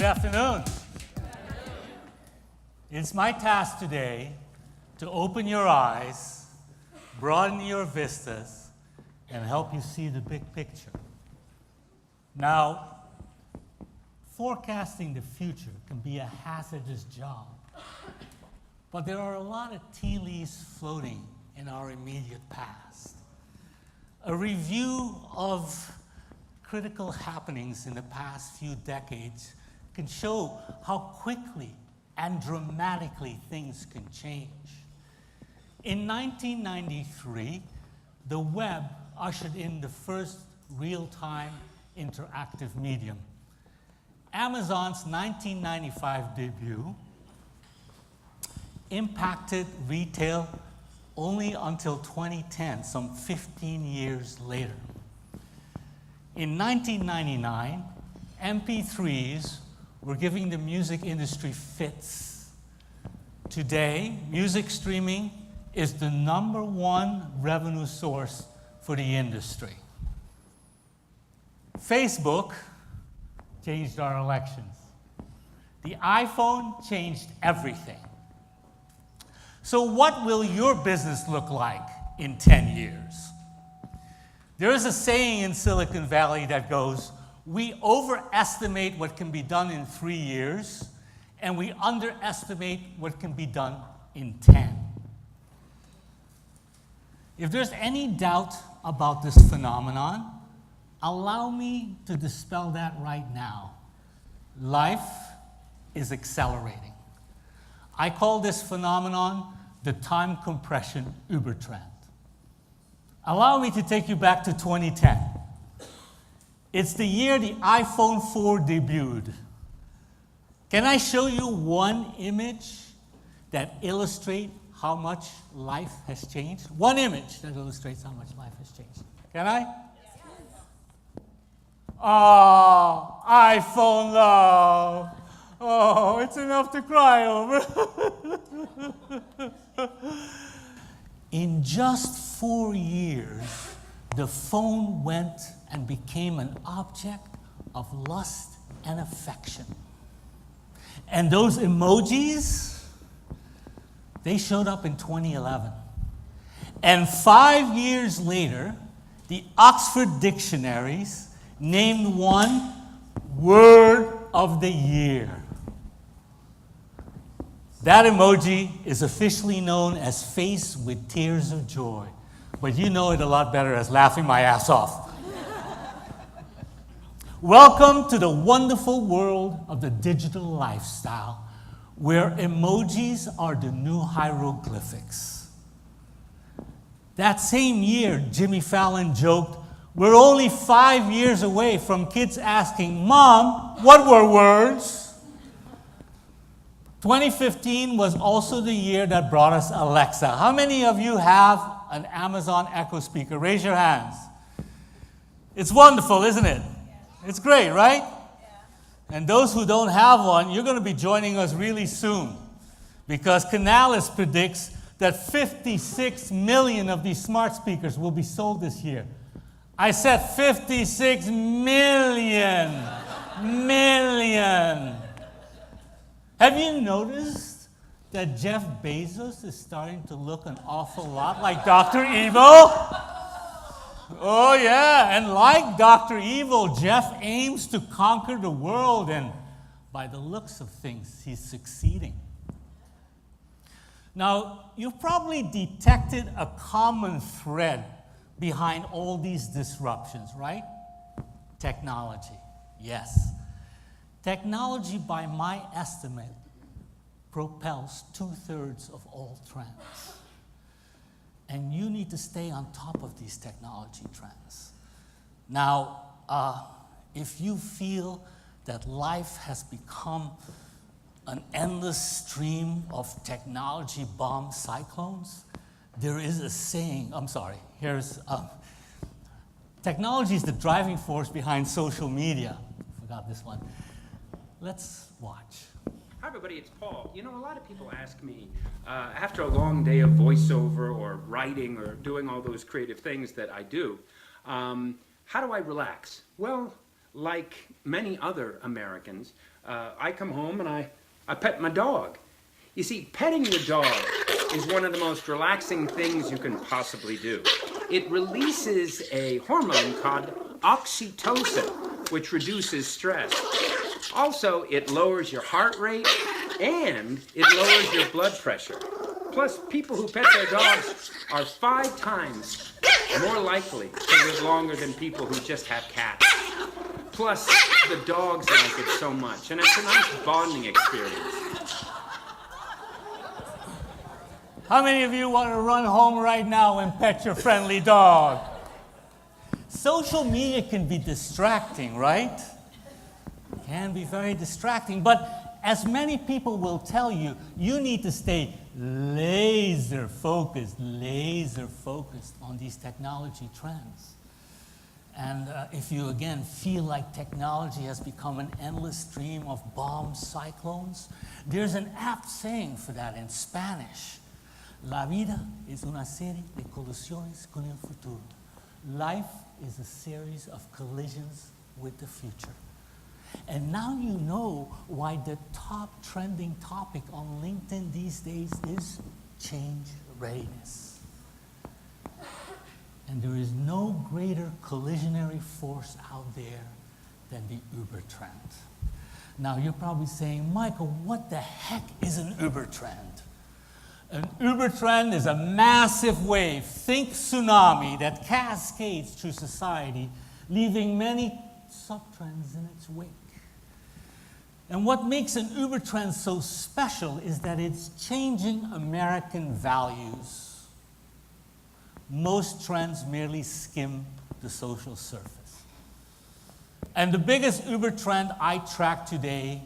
afternoon. It's my task today to open your eyes, broaden your vistas, and help you see the big picture. Now, forecasting the future can be a hazardous job, but there are a lot of tea leaves floating in our immediate past. A review of critical happenings in the past few decades can show how quickly and dramatically things can change. In 1993, the web ushered in the first real-time interactive medium. Amazon's 1995 debut impacted retail only until 2010, some 15 years later. In 1999, MP3s were giving the music industry fits. Today, music streaming is the #1 revenue source for the industry. Facebook changed our elections. The iPhone changed everything. So what will your business look like in 10 years? There is a saying in Silicon Valley that goes, we overestimate what can be done in 3 years, and we underestimate what can be done in 10. If there's any doubt about this phenomenon, allow me to dispel that right now. Life is accelerating. I call this phenomenon the time compression Ubertrend. Allow me to take you back to 2010. It's the year the iPhone 4 debuted. Can I show you one image that illustrates how much life has changed? One image that illustrates how much life has changed. Can I? Yes. Oh, iPhone love. Oh, it's enough to cry over. In just 4 years, the phone went and became an object of lust and affection. And those emojis, they showed up in 2011. And 5 years later, the Oxford dictionaries named one word of the year. That emoji is officially known as face with tears of joy, but you know it a lot better as laughing my ass off. Welcome to the wonderful world of the digital lifestyle, where emojis are the new hieroglyphics. That same year, Jimmy Fallon joked, we're only 5 years away from kids asking, Mom, what were words? 2015 was also the year that brought us Alexa. How many of you have an Amazon Echo speaker? Raise your hands. It's wonderful, isn't it? It's great, right? And those who don't have one, you're going to be joining us really soon, because Canalys predicts that 56 million of these smart speakers will be sold this year. I said 56 million. Million. Have you noticed that Jeff Bezos is starting to look an awful lot like Dr. Evil? Oh yeah, and like Dr. Evil, Jeff aims to conquer the world, and by the looks of things, he's succeeding. Now, you've probably detected a common thread behind all these disruptions, right? Technology, yes. Technology, by my estimate, propels 2/3 of all trends. And you need to stay on top of these technology trends. Now, if you feel that life has become an endless stream of technology bomb cyclones, there is a saying, technology is the driving force behind social media. I forgot this one. Let's watch. Hi everybody, it's Paul. You know, a lot of people ask me, after a long day of voiceover or writing or doing all those creative things that I do, how do I relax? Well, like many other Americans, I come home and I pet my dog. You see, petting your dog is one of the most relaxing things you can possibly do. It releases a hormone called oxytocin, which reduces stress. Also, it lowers your heart rate and it lowers your blood pressure. Plus, people who pet their dogs are 5 times more likely to live longer than people who just have cats. Plus, the dogs like it so much, and it's a nice bonding experience. How many of you want to run home right now and pet your friendly dog? Social media can be distracting, right? Can be very distracting, but as many people will tell you, you need to stay laser focused on these technology trends. And if you again feel like technology has become an endless stream of bomb cyclones, there's an apt saying for that in Spanish. La vida es una serie de colisiones con el futuro. Life is a series of collisions with the future. And now you know why the top trending topic on LinkedIn these days is change readiness. And there is no greater collisionary force out there than the Ubertrend. Now you're probably saying, Michael, what the heck is an Ubertrend? An Ubertrend is a massive wave, think tsunami, that cascades through society, leaving many subtrends in its wake. And what makes an Ubertrend so special is that it's changing American values. Most trends merely skim the social surface. And the biggest Ubertrend I track today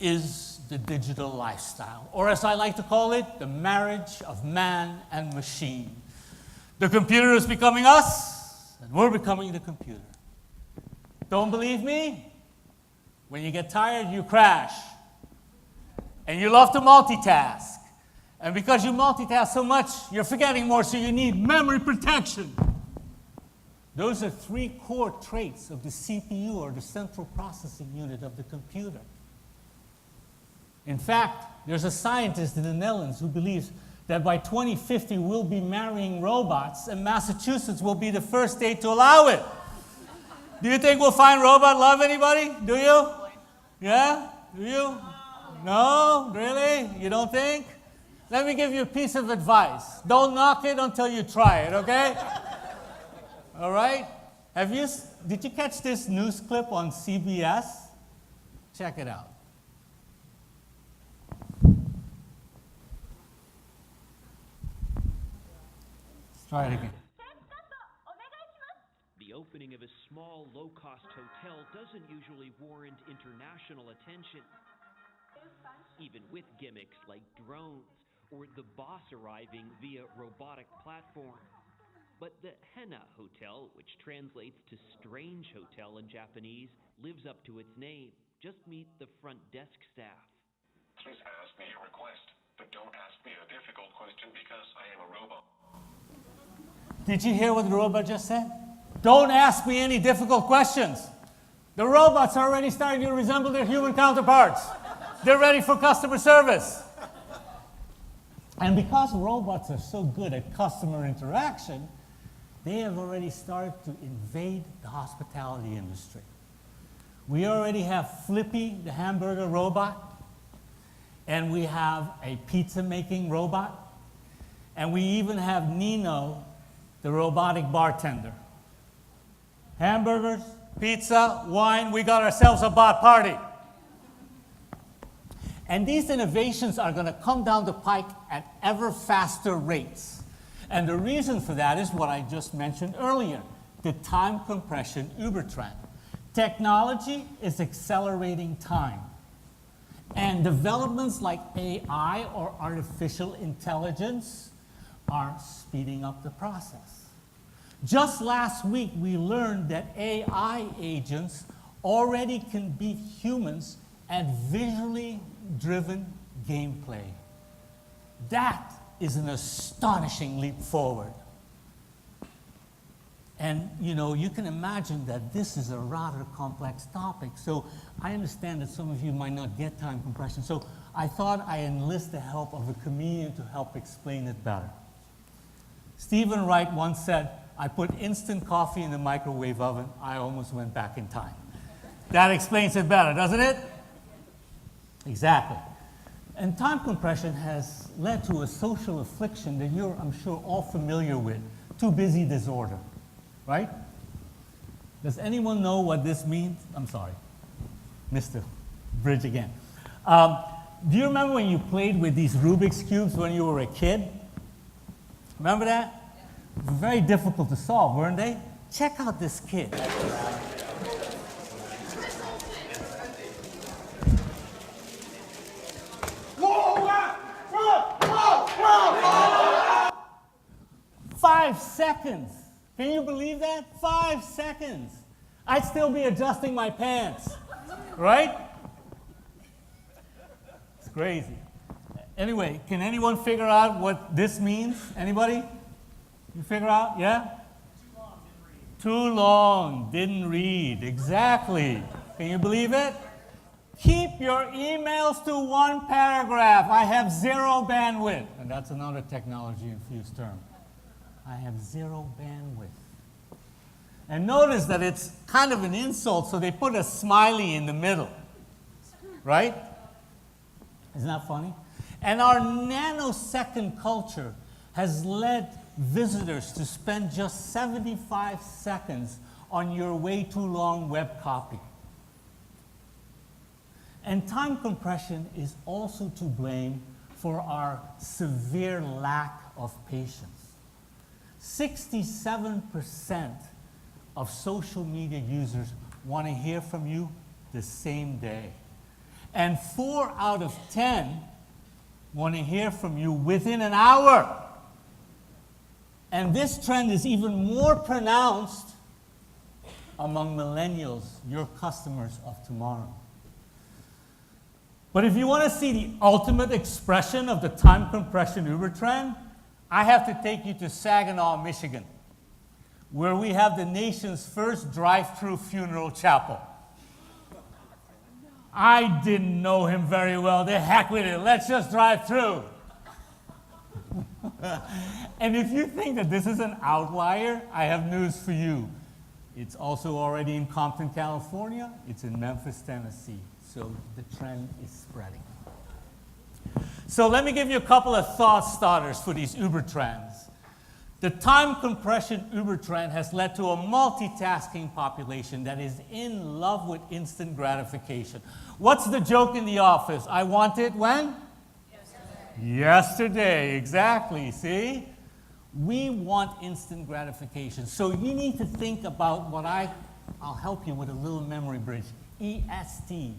is the digital lifestyle, or as I like to call it, the marriage of man and machine. The computer is becoming us, and we're becoming the computer. Don't believe me? When you get tired, you crash. And you love to multitask. And because you multitask so much, you're forgetting more, so you need memory protection. Those are 3 core traits of the CPU, or the central processing unit of the computer. In fact, there's a scientist in the Netherlands who believes that by 2050 we'll be marrying robots, and Massachusetts will be the first state to allow it. Do you think we'll find robot love, anybody? Do you? Yeah? Do you? No? Really? You don't think? Let me give you a piece of advice. Don't knock it until you try it, okay? All right? Did you catch this news clip on CBS? Check it out. Let's try it again. The opening of a small, low-cost hotel doesn't usually warrant international attention, even with gimmicks like drones or the boss arriving via robotic platform. But the Henna Hotel, which translates to strange hotel in Japanese, lives up to its name. Just meet the front desk staff. Please ask me a request, but don't ask me a difficult question because I am a robot. Did you hear what the robot just said? Don't ask me any difficult questions. The robots are already starting to resemble their human counterparts. They're ready for customer service. And because robots are so good at customer interaction, they have already started to invade the hospitality industry. We already have Flippy, the hamburger robot, and we have a pizza-making robot, and we even have Nino, the robotic bartender. Hamburgers, pizza, wine, we got ourselves a bot party. And these innovations are going to come down the pike at ever faster rates. And the reason for that is what I just mentioned earlier, the time compression Ubertrend. Technology is accelerating time. And developments like AI, or artificial intelligence, are speeding up the process. Just last week, we learned that AI agents already can beat humans at visually driven gameplay. That is an astonishing leap forward. And you can imagine that this is a rather complex topic. So I understand that some of you might not get time compression. So I thought I enlist the help of a comedian to help explain it better. Stephen Wright once said, "I put instant coffee in the microwave oven. I almost went back in time." That explains it better, doesn't it? Exactly. And time compression has led to a social affliction that you're, I'm sure, all familiar with, too busy disorder. Right? Does anyone know what this means? I'm sorry, Mr. Bridge again. Do you remember when you played with these Rubik's Cubes when you were a kid? Remember that? Very difficult to solve, weren't they? Check out this kid. Whoa! 5 seconds. Can you believe that? 5 seconds. I'd still be adjusting my pants, right? It's crazy. Anyway, can anyone figure out what this means? Anybody? You figure out? Yeah? Too long, didn't read. Exactly. Can you believe it? Keep your emails to 1 paragraph. I have 0 bandwidth. And that's another technology-infused term. I have 0 bandwidth. And notice that it's kind of an insult, so they put a smiley in the middle. Right? Isn't that funny? And our nanosecond culture has led visitors to spend just 75 seconds on your way too long web copy. And time compression is also to blame for our severe lack of patience. 67% of social media users want to hear from you the same day. And 4 out of 10 want to hear from you within an hour. And this trend is even more pronounced among millennials, your customers of tomorrow. But if you want to see the ultimate expression of the time compression Uber trend, I have to take you to Saginaw, Michigan, where we have the nation's first drive-through funeral chapel. I didn't know him very well. The heck with it. Let's just drive through. And if you think that this is an outlier, I have news for you. It's also already in Compton, California. It's in Memphis, Tennessee. So the trend is spreading. So let me give you a couple of thought starters for these Uber trends. The time compression Uber trend has led to a multitasking population that is in love with instant gratification. What's the joke in the office? I want it when? Yesterday, exactly, see? We want instant gratification. So you need to think about what I'll help you with a little memory bridge. EST,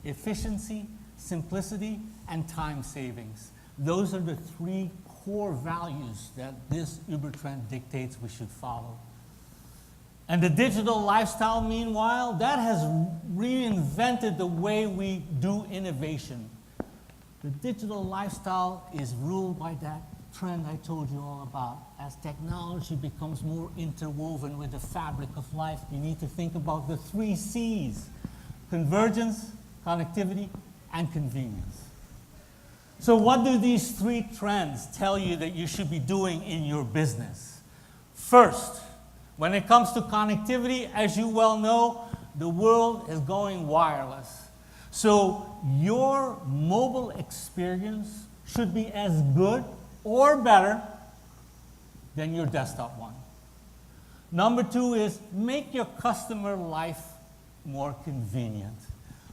efficiency, simplicity, and time savings. Those are the 3 core values that this Uber trend dictates we should follow. And the digital lifestyle, meanwhile, that has reinvented the way we do innovation. The digital lifestyle is ruled by that trend I told you all about. As technology becomes more interwoven with the fabric of life, you need to think about the 3 C's: convergence, connectivity, and convenience. So what do these 3 trends tell you that you should be doing in your business? First, when it comes to connectivity, as you well know, the world is going wireless. So your mobile experience should be as good or better than your desktop one. Number 2 is make your customer life more convenient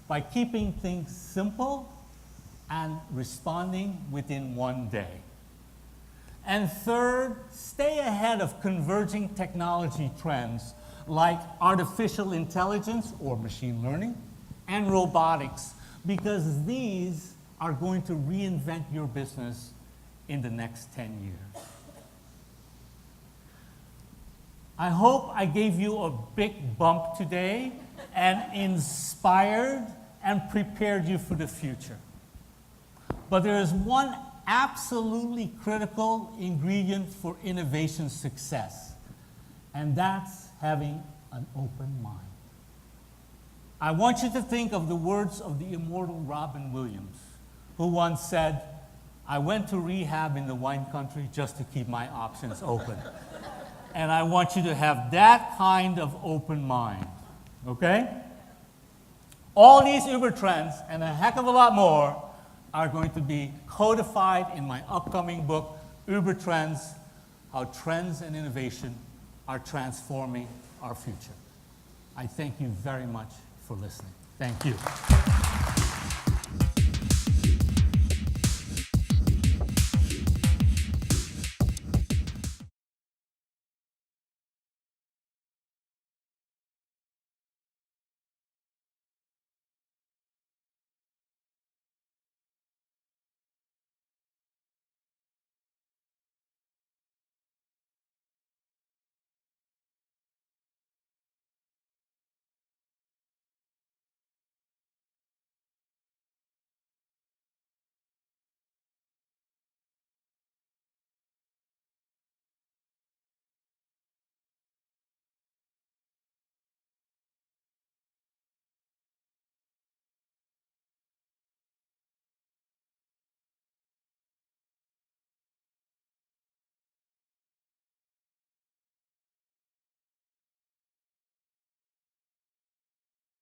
by keeping things simple and responding within 1 day. And third, stay ahead of converging technology trends like artificial intelligence or machine learning and robotics, because these are going to reinvent your business in the next 10 years. I hope I gave you a big bump today and inspired and prepared you for the future. But there is one absolutely critical ingredient for innovation success, And that's having an open mind. I want you to think of the words of the immortal Robin Williams, who once said, "I went to rehab in the wine country just to keep my options open." And I want you to have that kind of open mind, okay? All these Ubertrends, and a heck of a lot more, are going to be codified in my upcoming book, Ubertrends, How Trends and Innovation Are Transforming Our Future. I thank you very much for listening. Thank you.